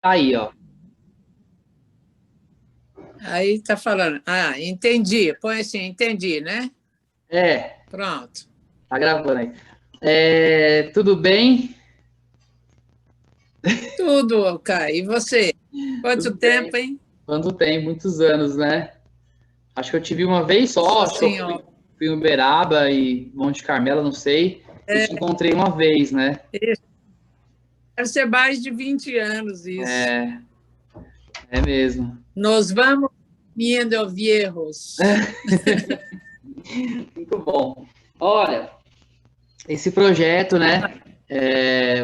Aí, ó. Aí tá falando. Ah, entendi. Põe assim, entendi, né? É, Pronto. tá gravando aí. Tudo bem? Tudo, Kai. E você? Quanto Tudo tempo, bem. hein? Quanto tem? Muitos anos, né? Acho que eu te vi uma vez só, Nossa acho que eu Senhora. fui em Uberaba e Monte Carmelo, não sei, e te encontrei uma vez, né? Isso. Deve ser mais de 20 anos isso. É, é mesmo. Nos vamos viendo viejos. Muito bom. Olha, esse projeto, né?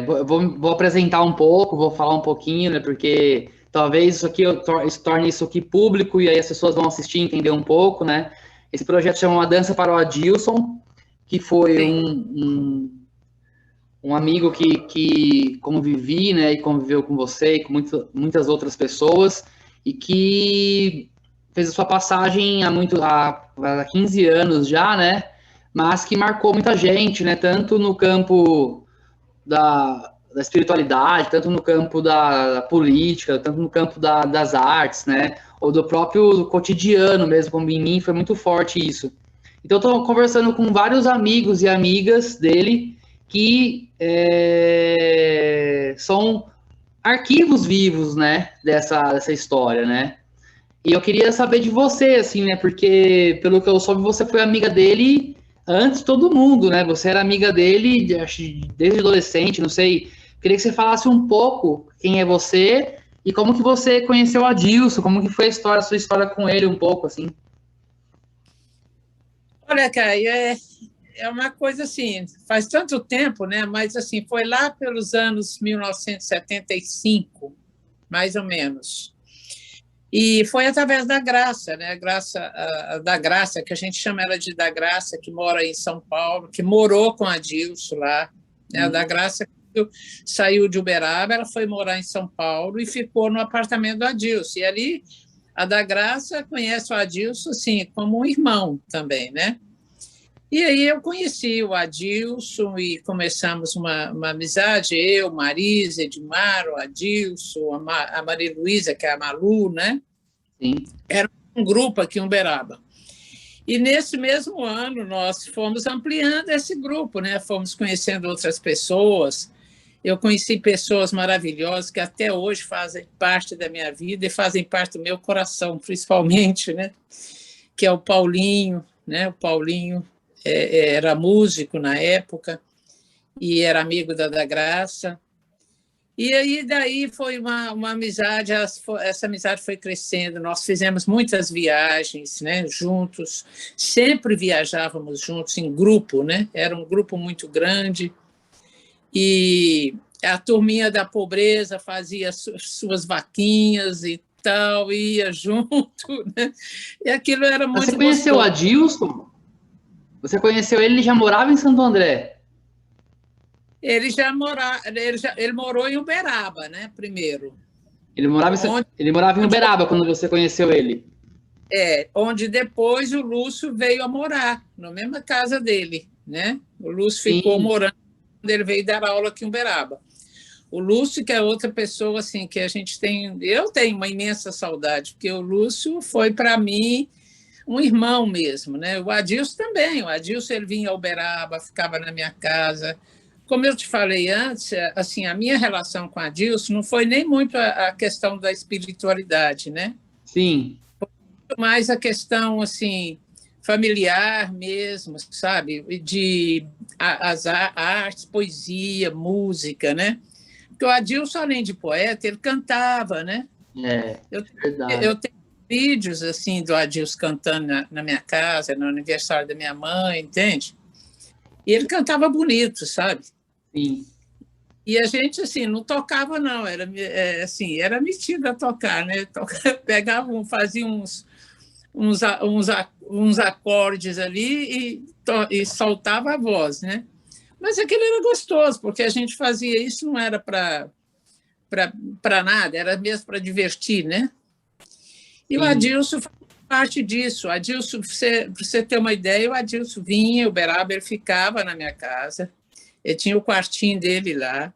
Vou apresentar um pouco, vou falar um pouquinho, né? Porque talvez isso aqui isso torne isso aqui público e aí as pessoas vão assistir e entender um pouco, né? Esse projeto chama Uma Dança para o Adilson, que foi Sim. um amigo que convivi, né? E conviveu com você e com muitas outras pessoas e que fez a sua passagem há 15 anos já, né? Mas que marcou muita gente, né? Tanto no campo da espiritualidade, tanto no campo da política, tanto no campo das artes, né? Ou do próprio cotidiano mesmo, como em mim foi muito forte isso. Então, estou conversando com vários amigos e amigas dele que são arquivos vivos, né? Dessa história, né? E eu queria saber de você, assim, né? Porque, pelo que eu soube, você foi amiga dele antes de todo mundo, né? Você era amiga dele acho, desde adolescente, não sei. Queria que você falasse um pouco quem é você e como que você conheceu o Adilson, como que foi a sua história com ele um pouco, assim. Olha, Kai, é uma coisa assim, faz tanto tempo, né? Mas assim, foi lá pelos anos 1975, mais ou menos. E foi através da Graça, né? Da Graça, que a gente chama ela de da Graça, que mora em São Paulo, que morou com a Dilso lá. Né? A da Graça saiu de Uberaba, ela foi morar em São Paulo e ficou no apartamento do Adilson. E ali a da Graça conhece o Adilson assim, como um irmão também, né? E aí eu conheci o Adilson e começamos uma amizade, eu, Marisa, Edmar, o Adilson, a Maria Luísa, que é a Malu, né? Sim. Era um grupo aqui em Uberaba. E nesse mesmo ano nós fomos ampliando esse grupo, né? Fomos conhecendo outras pessoas. Eu conheci pessoas maravilhosas que até hoje fazem parte da minha vida e fazem parte do meu coração, principalmente, né? Que é o Paulinho, né? O Paulinho era músico na época e era amigo da Graça. E aí daí foi uma amizade, essa amizade foi crescendo, nós fizemos muitas viagens, né, juntos, sempre viajávamos juntos em grupo, né? Era um grupo muito grande e a turminha da pobreza fazia suas vaquinhas e tal, ia junto, né? E aquilo era Mas você muito conheceu o gostoso. Adilson? Você conheceu ele já morava em Santo André? Ele morou em Uberaba, né? Primeiro, onde Ele morava em onde Uberaba quando você conheceu ele. onde depois o Lúcio veio a morar, na mesma casa dele, né? O Lúcio ficou Sim. morando quando ele veio dar aula aqui em Uberaba. O Lúcio, que é outra pessoa assim que a gente tem, eu tenho uma imensa saudade, porque o Lúcio foi para mim um irmão mesmo, né? O Adilson também, o Adilson ele vinha a Uberaba, ficava na minha casa. Como eu te falei antes, assim, a minha relação com a Adilson não foi nem muito a questão da espiritualidade, né? Sim. Mais a questão assim familiar mesmo, sabe? De as artes, poesia, música, né? Porque o Adilson, além de poeta, ele cantava, né? É, Eu, verdade. eu tenho vídeos assim do Adilson cantando na minha casa, no aniversário da minha mãe, entende? E ele cantava bonito, sabe? Sim. E a gente assim não tocava não, assim era metido a tocar, né? Pegava, fazia uns acordes ali e soltava a voz, né? Mas aquilo era gostoso, porque a gente fazia isso não era para nada, era mesmo para divertir, né? E o Sim. Adilson faz parte disso. O Adilson, para você ter uma ideia, o Adilson vinha, o Beraba, ele ficava na minha casa, ele tinha o quartinho dele lá,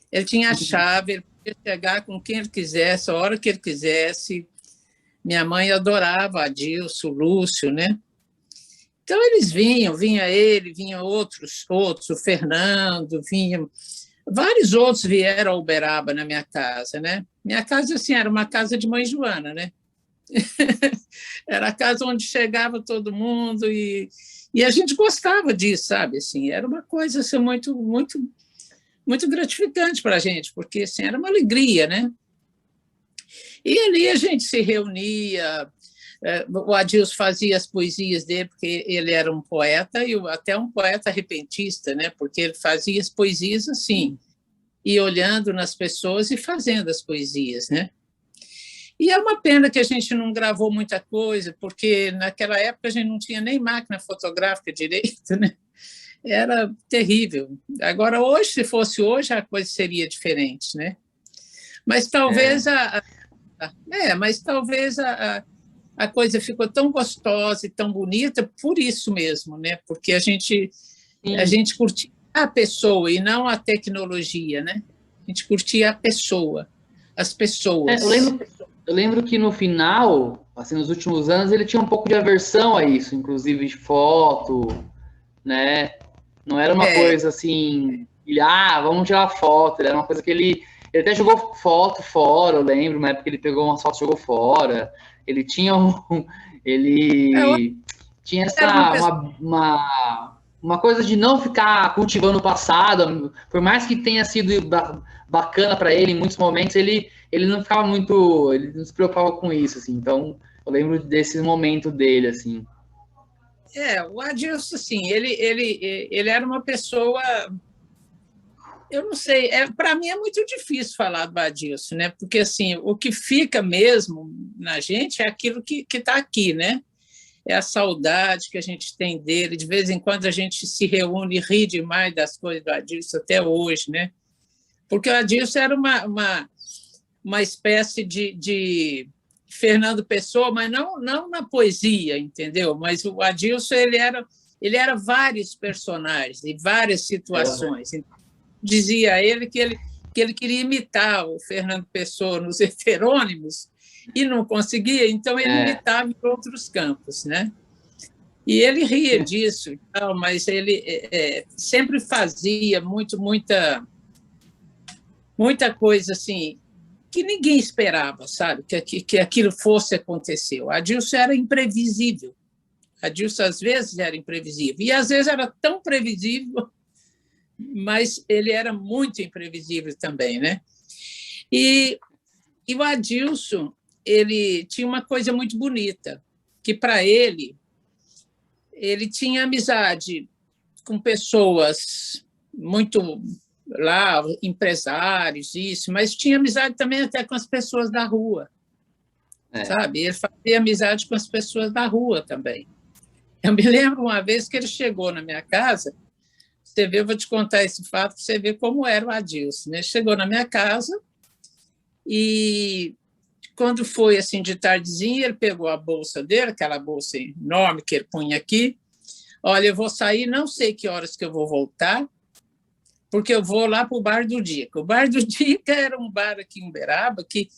ele tinha a chave, ele podia chegar com quem ele quisesse, a hora que ele quisesse. Minha mãe adorava Adilson, Lúcio, né? Então eles vinha ele, vinha outros, o Fernando, vinha vários outros vieram a Uberaba na minha casa, né? Minha casa assim era uma casa de mãe Joana, né? Era a casa onde chegava todo mundo e a gente gostava disso, sabe? Assim, era uma coisa assim, muito gratificante para a gente, porque assim, era uma alegria, né? E ali a gente se reunia, o Adilson fazia as poesias dele, porque ele era um poeta, e até um poeta repentista, né? Porque ele fazia as poesias assim, e olhando nas pessoas e fazendo as poesias, né? E é uma pena que a gente não gravou muita coisa, porque naquela época a gente não tinha nem máquina fotográfica direito, né? Era terrível. Agora, hoje, se fosse hoje, a coisa seria diferente, né? Mas talvez mas talvez a coisa ficou tão gostosa e tão bonita por isso mesmo, né? Porque a gente curtia a pessoa e não a tecnologia, né? A gente curtia a pessoa, as pessoas. Eu lembro que no final, assim, nos últimos anos, ele tinha um pouco de aversão a isso, inclusive de foto, né? Não era uma coisa assim, vamos tirar foto, era uma coisa que ele até jogou foto fora, eu lembro, uma época ele pegou umas fotos e jogou fora. Ele tinha ele tinha uma coisa de não ficar cultivando o passado, por mais que tenha sido bacana para ele em muitos momentos, ele não ficava muito, ele não se preocupava com isso, assim. Então, eu lembro desse momento dele, assim. O Adilson, assim, ele era uma pessoa, eu não sei, para mim é muito difícil falar do Adilson, né? Porque assim, o que fica mesmo na gente é aquilo que está aqui, né? É a saudade que a gente tem dele. De vez em quando a gente se reúne e ri demais das coisas do Adilson até hoje, né? Porque o Adilson era uma espécie de Fernando Pessoa, mas não na poesia, entendeu? Mas o Adilson ele era vários personagens e várias situações. Dizia ele que ele queria imitar o Fernando Pessoa nos heterônimos e não conseguia, então ele imitava em outros campos, né? E ele ria disso, mas ele sempre fazia muita coisa assim que ninguém esperava, sabe? Que aquilo fosse acontecer. A Adilson era imprevisível. A Adilson, às vezes, era imprevisível. E, às vezes, era tão previsível, mas ele era muito imprevisível também, né? E o Adilson, ele tinha uma coisa muito bonita, que, para ele tinha amizade com pessoas muito lá, empresários, isso, mas tinha amizade também até com as pessoas da rua, sabe? Ele fazia amizade com as pessoas da rua também. Eu me lembro uma vez que ele chegou na minha casa, você vê, eu vou te contar esse fato para você ver como era o Adilson, né? Ele chegou na minha casa e quando foi assim de tardezinha, ele pegou a bolsa dele, aquela bolsa enorme que ele punha aqui. Olha, eu vou sair, não sei que horas que eu vou voltar, porque eu vou lá para o Bar do Dica. O Bar do Dica era um bar aqui em Uberaba que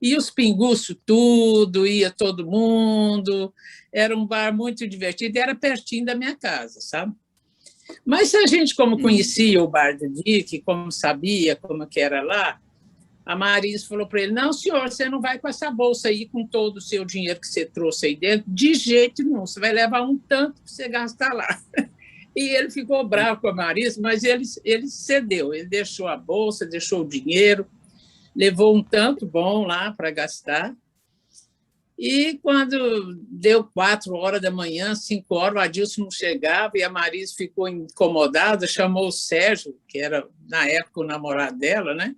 ia os pinguços tudo, ia todo mundo, era um bar muito divertido e era pertinho da minha casa, sabe? Mas a gente, como conhecia o Bar do Dica, como sabia como que era lá, a Marisa falou para ele, não, senhor, você não vai com essa bolsa aí, com todo o seu dinheiro que você trouxe aí dentro, de jeito nenhum, você vai levar um tanto para você gastar lá. E ele ficou bravo com a Marisa, mas ele cedeu, ele deixou a bolsa, deixou o dinheiro, levou um tanto bom lá para gastar. E quando deu 4 horas da manhã, 5 horas, o Adilson não chegava e a Marisa ficou incomodada, chamou o Sérgio, que era, na época, o namorado dela, né?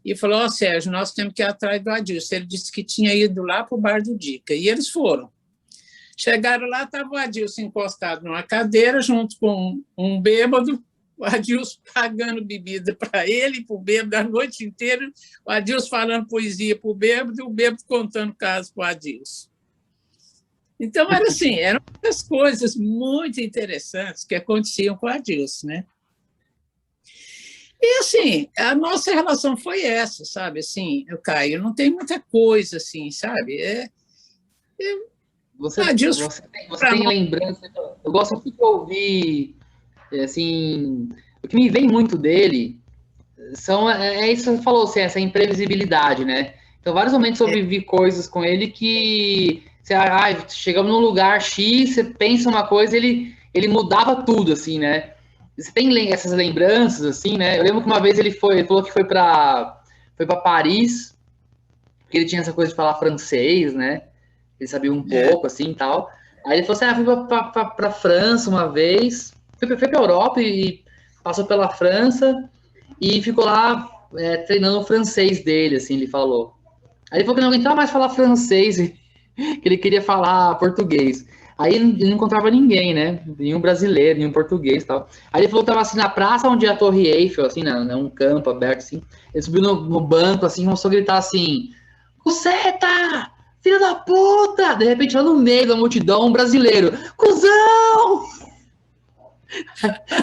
E falou, Sérgio, nós temos que ir atrás do Adilson. Ele disse que tinha ido lá para o Bar do Dica. E eles foram. Chegaram lá, estava o Adilson encostado numa cadeira, junto com um bêbado, o Adilson pagando bebida para ele e para o bêbado a noite inteira, o Adilson falando poesia para o bêbado e o bêbado contando casos para o Adilson. Então, era assim, eram as coisas muito interessantes que aconteciam com o Adilson, né? E, assim, a nossa relação foi essa, sabe? Assim, eu, Caio, não tem muita coisa, assim, sabe? Dios Você para tem nós. lembrança? Eu gosto muito de ouvir, assim, o que me vem muito dele é isso que você falou, assim, essa imprevisibilidade, né? Então, vários momentos eu vivi coisas com ele que você, chegamos num lugar X, você pensa uma coisa, ele mudava tudo, assim, né? Você tem essas lembranças, assim, né? Eu lembro que uma vez ele falou que foi para Paris, porque ele tinha essa coisa de falar francês, né? Ele sabia um É, pouco, assim, e tal. Aí ele falou assim, fui pra França uma vez, foi pra Europa e passou pela França e ficou lá treinando o francês dele, assim, ele falou. Aí ele falou que não aguentava mais falar francês, que ele queria falar português. Aí ele não encontrava ninguém, né? Nenhum brasileiro, nenhum português e tal. Aí ele falou que tava assim na praça onde é a Torre Eiffel, assim, um campo aberto, assim. Ele subiu no banco, assim, começou a gritar assim: Cuseta! Filho da puta! De repente, lá no meio da multidão, um brasileiro: Cusão!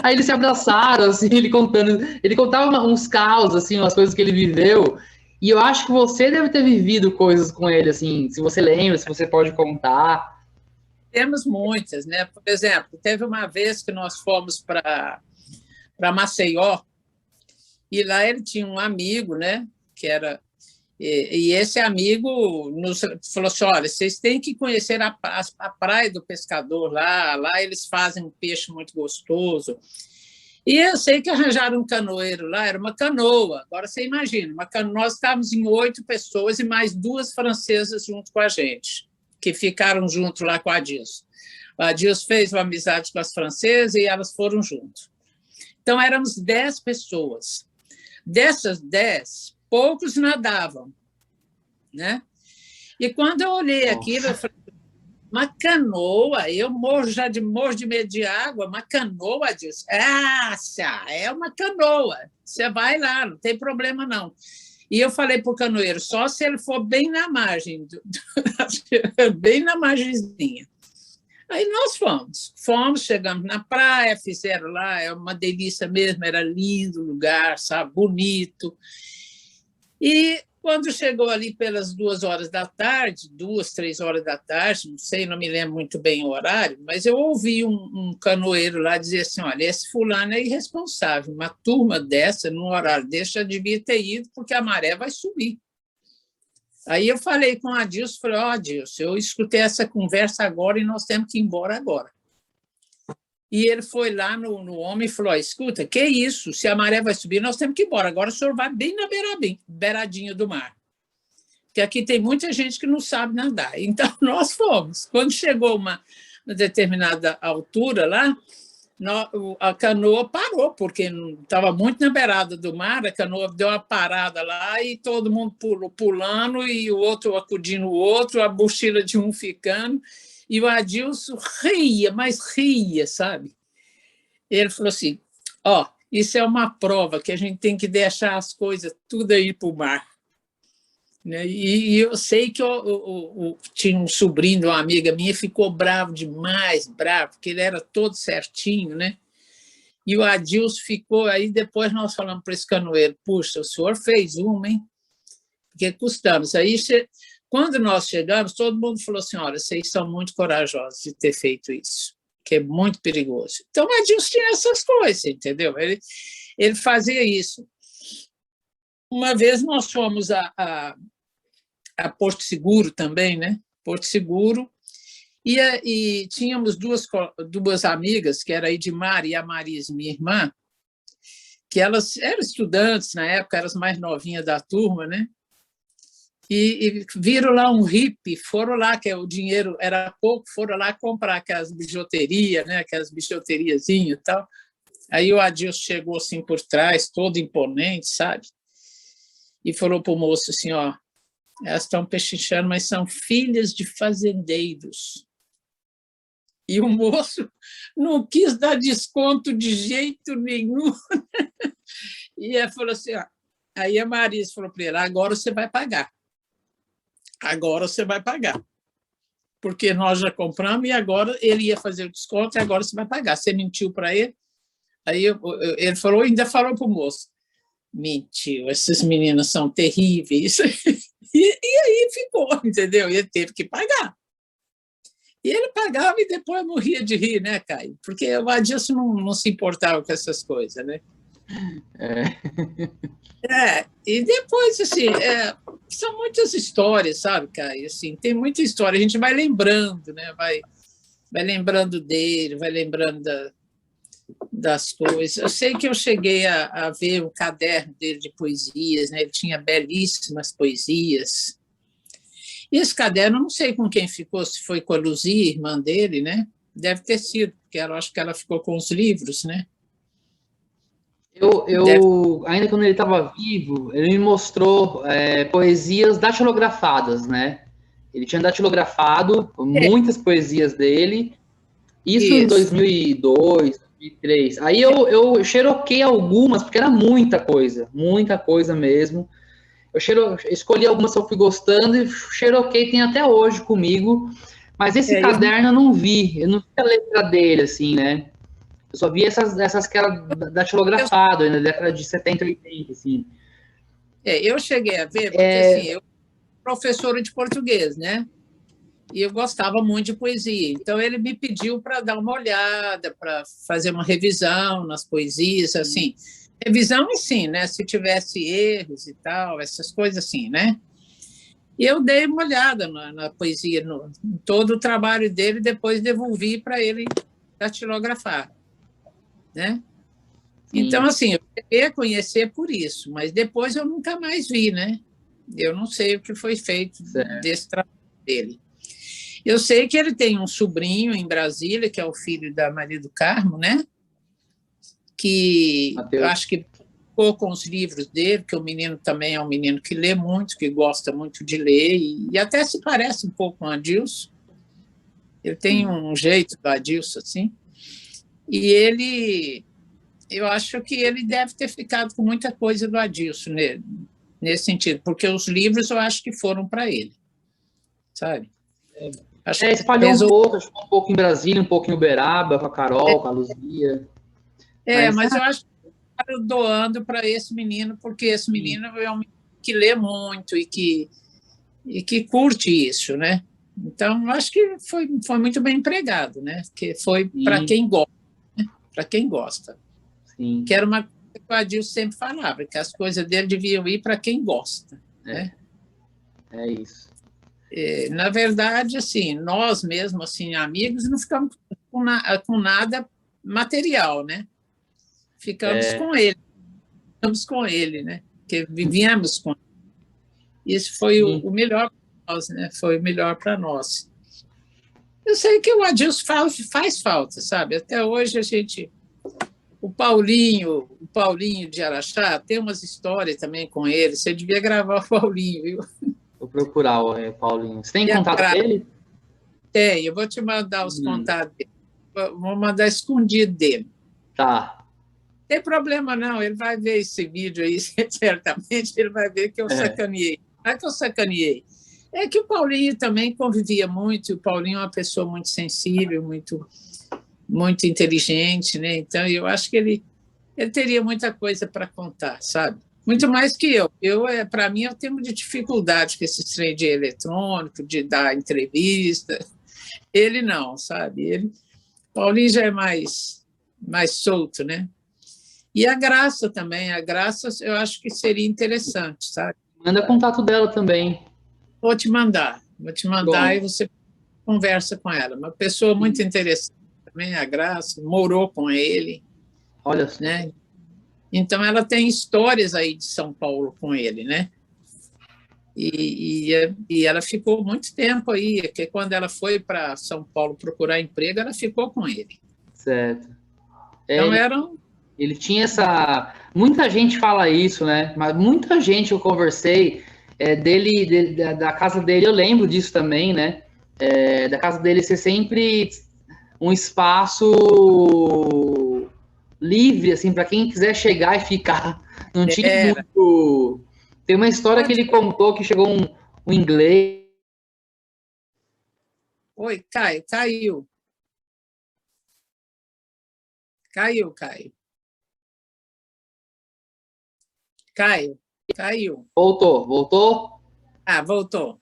Aí eles se abraçaram, assim, ele contava uns caos, assim, umas coisas que ele viveu. E eu acho que você deve ter vivido coisas com ele, assim, se você lembra, se você pode contar. temos muitas, né? Por exemplo, teve uma vez que nós fomos para Maceió, e lá ele tinha um amigo, né? Que era. E esse amigo nos falou assim: olha, vocês têm que conhecer a praia do pescador lá, lá eles fazem um peixe muito gostoso. E eu sei que arranjaram um canoeiro lá, era uma canoa. Agora você imagina, nós estávamos em 8 pessoas e mais 2 francesas junto com a gente, que ficaram junto lá com a Adilson. A Adilson fez uma amizade com as francesas e elas foram junto. Então, éramos 10 pessoas. Dessas 10, poucos nadavam, né? E quando eu olhei aquilo, eu Nossa. falei, uma canoa, eu morro de medo de água, uma canoa disso. É uma canoa. Você vai lá, não tem problema não. E eu falei para o canoeiro, só se ele for bem na margem, bem na margenzinha. Aí nós fomos, chegamos na praia, fizeram lá, é uma delícia mesmo, era lindo o lugar, sabe, bonito. E quando chegou ali pelas 2 horas da tarde, 2, 3 horas da tarde, não sei, não me lembro muito bem o horário, mas eu ouvi um canoeiro lá dizer assim: olha, esse fulano é irresponsável, uma turma dessa, num horário desse, já devia ter ido, porque a maré vai subir. Aí eu falei com a Adilson, falei: ó, Adilson, eu escutei essa conversa agora e nós temos que ir embora agora. E ele foi lá no homem e falou: escuta, que isso? Se a maré vai subir, nós temos que ir embora. Agora o senhor vai bem na beiradinha do mar. Porque aqui tem muita gente que não sabe nadar. Então, nós fomos. Quando chegou uma determinada altura lá, a canoa parou, porque estava muito na beirada do mar, a canoa deu uma parada lá e todo mundo pulando e o outro acudindo o outro, a mochila de um ficando. E o Adilson ria, mas ria, sabe? Ele falou assim: ó, isso é uma prova que a gente tem que deixar as coisas tudo aí para o mar. Né? E eu sei que tinha um sobrinho de uma amiga minha, ficou bravo demais, bravo, porque ele era todo certinho, né? E o Adilson ficou, aí depois nós falamos para esse canoeiro: puxa, o senhor fez uma, hein? Porque custamos. Aí, quando nós chegamos, todo mundo falou assim: olha, vocês são muito corajosos de ter feito isso, que é muito perigoso. Então, o Adilson tinha essas coisas, entendeu? Ele fazia isso. Uma vez nós fomos a Porto Seguro também, né? Porto Seguro. E tínhamos duas amigas, que era a Edmar e a Marisa, minha irmã, que elas eram estudantes na época, eram as mais novinhas da turma, né? E viram lá um hippie, foram lá, que o dinheiro era pouco, foram lá comprar aquelas bijuterias, né? Aquelas bijuteriazinhas e tal. Aí o Adilson chegou assim por trás, todo imponente, sabe? E falou para o moço assim: ó, elas estão pechinchando, mas são filhas de fazendeiros. E o moço não quis dar desconto de jeito nenhum. E ele falou assim: ó. Aí a Marisa falou para ele: agora você vai pagar. Agora você vai pagar. Porque nós já compramos e agora ele ia fazer o desconto e agora você vai pagar. Você mentiu para ele? Aí ele falou, ainda falou para o moço: mentiu, esses meninos são terríveis. E aí ficou, entendeu? E ele teve que pagar. E ele pagava e depois morria de rir, né, Caio? Porque o Adilson não se importava com essas coisas, né? E depois, assim, são muitas histórias, sabe, Caio? Assim, tem muita história, a gente vai lembrando, né? Vai lembrando dele, vai lembrando das coisas. Eu sei que eu cheguei a ver o caderno dele de poesias, né? Ele tinha belíssimas poesias. E esse caderno, não sei com quem ficou, se foi com a Luzia, irmã dele, né? Deve ter sido, porque eu acho que ela ficou com os livros, né? Ainda quando ele estava vivo, ele me mostrou poesias datilografadas, né? Ele tinha datilografado muitas poesias dele, isso em Isso. 2002, 2003. Aí eu xeroquei algumas, porque era muita coisa mesmo. Escolhi algumas que eu fui gostando e xeroquei, tem até hoje comigo. Mas esse caderno eu não vi a letra dele, assim, né? Eu só vi essas que era datilografado, na década de 70, 80, assim. Eu cheguei a ver, porque assim, eu professora de português, né? E eu gostava muito de poesia. Então, ele me pediu para dar uma olhada, para fazer uma revisão nas poesias, assim. Revisão, assim, né? Se tivesse erros e tal, essas coisas assim, né? E eu dei uma olhada na poesia, em todo o trabalho dele, depois devolvi para ele datilografar, né? Então, assim, eu cheguei a conhecer por isso, mas depois eu nunca mais vi, né? Eu não sei o que foi feito desse trabalho dele. Eu sei que ele tem um sobrinho em Brasília, que é o filho da Maria do Carmo, né? Que eu acho que ficou com os livros dele, que o menino também é um menino que lê muito, que gosta muito de ler, e até se parece um pouco com o Adilson. Ele tem um jeito do Adilson, assim. E ele, eu acho que ele deve ter ficado com muita coisa do Adilson nesse sentido, porque os livros eu acho que foram para ele, sabe? Espalhou um pouco em Brasília, um pouco em Uberaba, com a Carol, com a Luzia. Mas eu acho que eu doando para esse menino, porque esse menino é um menino que lê muito e que curte isso, né? Então, eu acho que foi muito bem empregado, né? Que foi para quem gosta, né? Para quem gosta. Sim. Que era uma coisa que o Adilson sempre falava, que as coisas dele deviam ir para quem gosta, né? É isso. Na verdade, assim, nós mesmos, assim, amigos, não ficamos com nada material, né? Ficamos com ele, né? Porque vivíamos com ele. Isso foi o melhor para nós, né? Foi o melhor para nós. Eu sei que o Adilson faz falta, sabe? Até hoje a gente... O Paulinho de Araxá, tem umas histórias também com ele. Você devia gravar o Paulinho, viu? Vou procurar o Paulinho. Você tem contato dele? Tem, eu vou te mandar os contatos dele. Vou mandar escondido dele. Tá. Não tem problema, não. Ele vai ver esse vídeo aí, certamente. Ele vai ver que eu sacaneei. Não é que eu sacaneei. É que o Paulinho também convivia muito. E o Paulinho é uma pessoa muito sensível, muito inteligente, né? Então, eu acho que ele teria muita coisa para contar, sabe? Muito mais que eu. Para mim, eu tenho de dificuldade com esse trem de eletrônico, de dar entrevista. Ele não, sabe? Paulinho já é mais solto, né? E a Graça também. A Graça, eu acho que seria interessante, sabe? Manda contato dela também. Vou te mandar Pronto. E você conversa com ela. Uma pessoa muito interessante também, a Graça, morou com ele. Olha só. Né? Então, ela tem histórias aí de São Paulo com ele, né? E ela ficou muito tempo aí, porque quando ela foi para São Paulo procurar emprego, ela ficou com ele. Certo. Então, ele tinha essa... Muita gente fala isso, né? Mas muita gente eu conversei da casa dele, eu lembro disso também, né? Da casa dele ser sempre um espaço livre, assim, para quem quiser chegar e ficar. Não tinha muito... Tem uma história que ele contou que chegou um inglês... Oi, caiu. Caiu. Caiu. Voltou? Ah, voltou.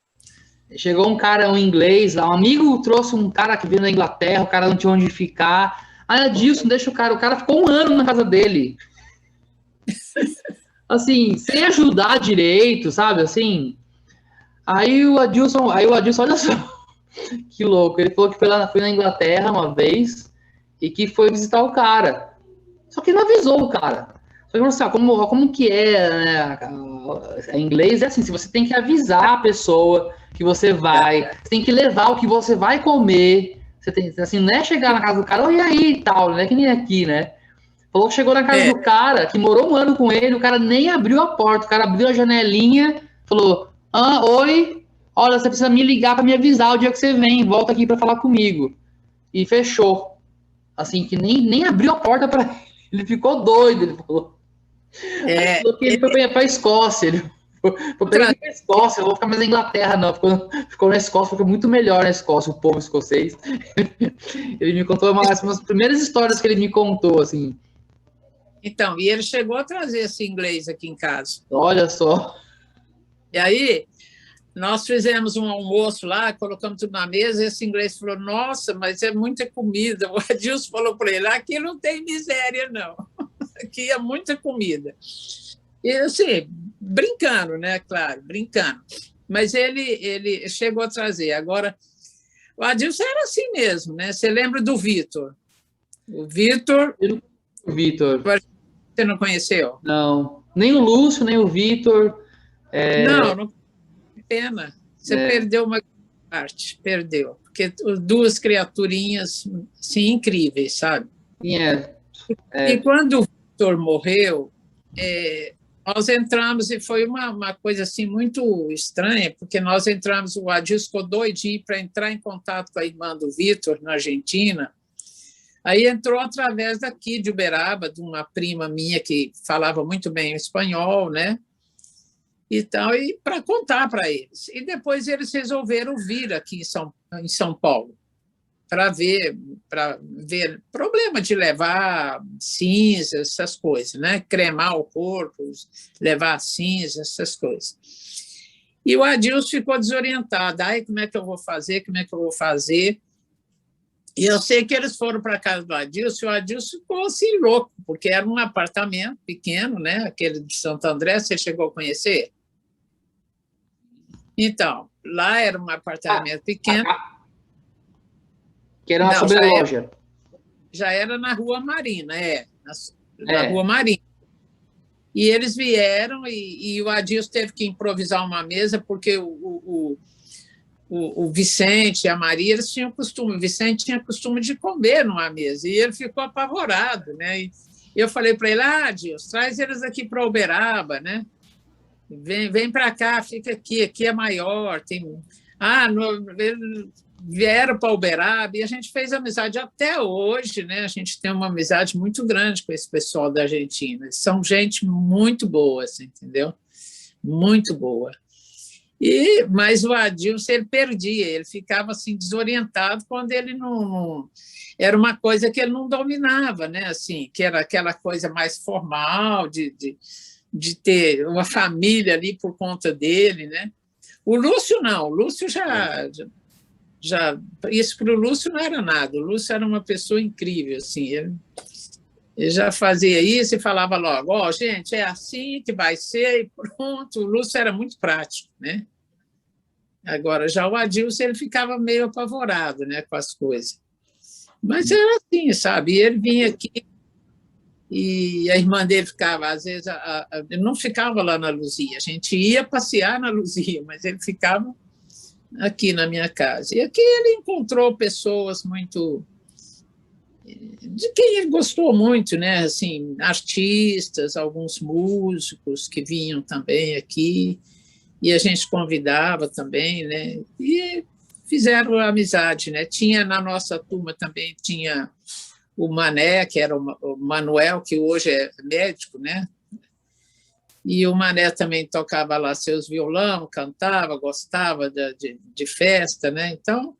Chegou um cara, um inglês lá, um amigo trouxe um cara que veio da Inglaterra, o cara não tinha onde ficar. Ah, Adilson, deixa o cara ficou um ano na casa dele. Assim, sem ajudar direito, sabe? Assim. Aí o Adilson, olha só, que louco. Ele falou que foi na Inglaterra uma vez e que foi visitar o cara. Só que não avisou o cara. Só que assim, ó, como que é, né? Em inglês é assim, se você tem que avisar a pessoa que você vai, você tem que levar o que você vai comer. Você tem, assim, não é chegar na casa do cara, oi aí e tal, não é que nem aqui, né? Falou que chegou na casa do cara, que morou um ano com ele, o cara nem abriu a porta, o cara abriu a janelinha, falou, oi, olha, você precisa me ligar para me avisar o dia que você vem, volta aqui para falar comigo. E fechou. Assim, que nem abriu a porta para ele. Ele ficou doido, ele falou. Ele falou que ele foi para a Escócia, ele foi para a Escócia, eu vou ficar mais na Inglaterra, não. Ficou na Escócia, ficou muito melhor na Escócia, o povo escocês. Ele me contou umas primeiras histórias que ele me contou, assim. Então, e ele chegou a trazer esse inglês aqui em casa. Olha só. E aí, nós fizemos um almoço lá, colocamos tudo na mesa, e esse inglês falou, nossa, mas é muita comida. O Adilson falou para ele, aqui não tem miséria, não. Aqui é muita comida. E assim, brincando, né? Claro, brincando. Mas ele chegou a trazer. Agora, o Adilson era assim mesmo, né? Você lembra do Vitor? O Vitor... Você não conheceu? Não. Nem o Lúcio, nem o Vitor. Não pena. Você perdeu uma parte, perdeu. Porque duas criaturinhas assim, incríveis, sabe? E quando o Vitor morreu, nós entramos, e foi uma coisa assim muito estranha, porque nós entramos, o Adilson ficou doidinho para entrar em contato com a irmã do Vitor, na Argentina. Aí entrou através daqui de Uberaba, de uma prima minha que falava muito bem espanhol, né? E para contar para eles. E depois eles resolveram vir aqui em São Paulo para ver problema de levar cinzas, essas coisas, né? Cremar o corpo, levar cinzas, essas coisas. E o Adilson ficou desorientado. Ai, como é que eu vou fazer? Como é que eu vou fazer? E eu sei que eles foram para a casa do Adilson, e o Adilson ficou assim louco, porque era um apartamento pequeno, né? Aquele de Santo André, você chegou a conhecer? Então, lá era um apartamento pequeno. Que era uma sobreloja. Já era na Rua Marina, na Rua Marina. E eles vieram, e o Adilson teve que improvisar uma mesa, porque o Vicente e a Maria, eles tinham costume, o Vicente tinha costume de comer numa mesa, e ele ficou apavorado, né? E eu falei para ele, Adilson, traz eles aqui para Uberaba, né? Vem para cá, fica aqui é maior, vieram para Uberaba, e a gente fez amizade até hoje, né? A gente tem uma amizade muito grande com esse pessoal da Argentina, eles são gente muito boa, assim, entendeu? Muito boa. Mas o Adilson, ele perdia, ele ficava assim desorientado quando ele não era uma coisa que ele não dominava, né? Assim, que era aquela coisa mais formal de ter uma família ali por conta dele, né? O Lúcio não, o Lúcio já isso para o Lúcio não era nada. O Lúcio era uma pessoa incrível, assim, ele já fazia isso e falava logo, gente, é assim que vai ser e pronto. O Lúcio era muito prático, né? Agora, já o Adilson, ele ficava meio apavorado, né, com as coisas. Mas era assim, sabe? E ele vinha aqui e a irmã dele ficava, às vezes, ele não ficava lá na Luzia, a gente ia passear na Luzia, mas ele ficava aqui na minha casa. E aqui ele encontrou pessoas muito... de quem ele gostou muito, né? Assim, artistas, alguns músicos que vinham também aqui, e a gente convidava também, né? E fizeram amizade, né? Tinha na nossa turma também, tinha o Mané, que era o Manuel, que hoje é médico, né? E o Mané também tocava lá seus violão, cantava, gostava de festa, né? Então,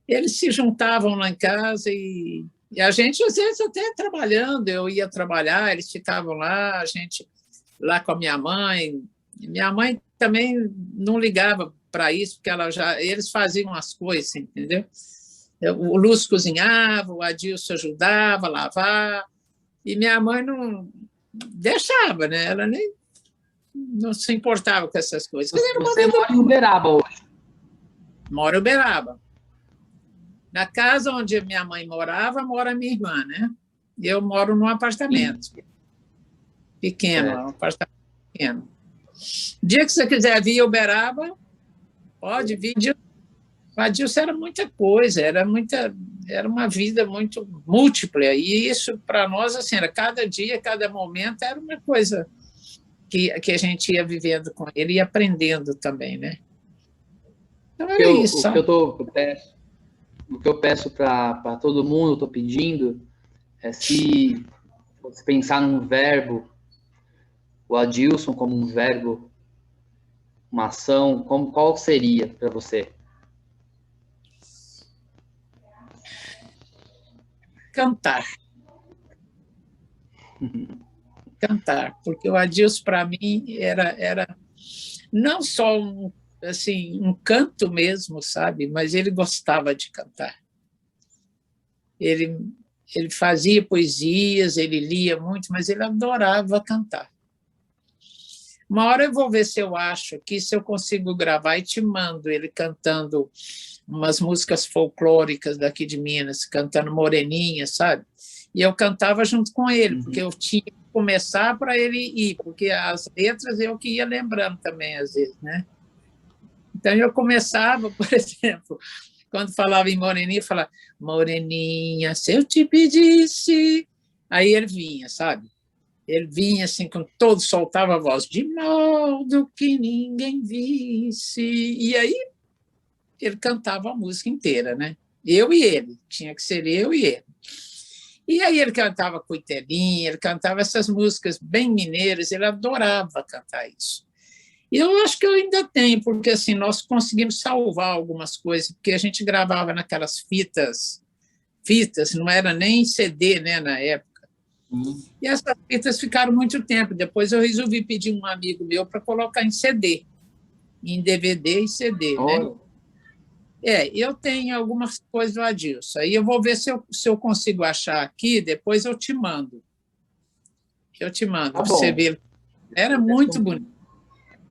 eles se juntavam lá em casa e a gente, às vezes, até trabalhando, eu ia trabalhar, eles ficavam lá, a gente lá com a minha mãe. Minha mãe também não ligava para isso, porque eles faziam as coisas, entendeu? O Lúcio cozinhava, o Adilson ajudava a lavar, e minha mãe não deixava, né? Ela nem não se importava com essas coisas. Você mora em Uberaba hoje? Moro em Uberaba. Na casa onde minha mãe morava, mora minha irmã, né? E eu moro num apartamento pequeno, um apartamento pequeno. Dia que você quiser vir a Uberaba, pode vir. O Adilson era muita coisa, era uma vida muito múltipla, e isso, para nós, assim, era cada dia, cada momento, era uma coisa que a gente ia vivendo com ele e aprendendo também, né? Então, era isso. O que eu peço para todo mundo, estou pedindo, é se você pensar num verbo, o Adilson como um verbo, uma ação, qual seria para você? Cantar. Cantar, porque o Adilson, para mim, era não só um canto mesmo, sabe? Mas ele gostava de cantar. Ele fazia poesias, ele lia muito, mas ele adorava cantar. Uma hora eu vou ver se eu acho aqui, se eu consigo gravar e te mando ele cantando umas músicas folclóricas daqui de Minas, cantando Moreninha, sabe? E eu cantava junto com ele, porque eu tinha que começar para ele ir, porque as letras eu que ia lembrando também, às vezes, né? Então, eu começava, por exemplo, quando falava em Moreninha, eu falava, Moreninha, se eu te pedisse... Aí ele vinha, sabe? Ele vinha assim, com todo, soltava a voz, de modo que ninguém visse. E aí ele cantava a música inteira, né? Eu e ele, tinha que ser eu e ele. E aí ele cantava Coitelinha, ele cantava essas músicas bem mineiras, ele adorava cantar isso. E eu acho que eu ainda tenho, porque assim, nós conseguimos salvar algumas coisas, porque a gente gravava naquelas fitas, não era nem CD, né, na época. E essas fitas ficaram muito tempo. Depois eu resolvi pedir um amigo meu para colocar em CD, em DVD e CD, né? Eu tenho algumas coisas do Adilson. Aí eu vou ver se eu consigo achar aqui, depois eu te mando. Eu te mando, para você ver. Era muito bonito.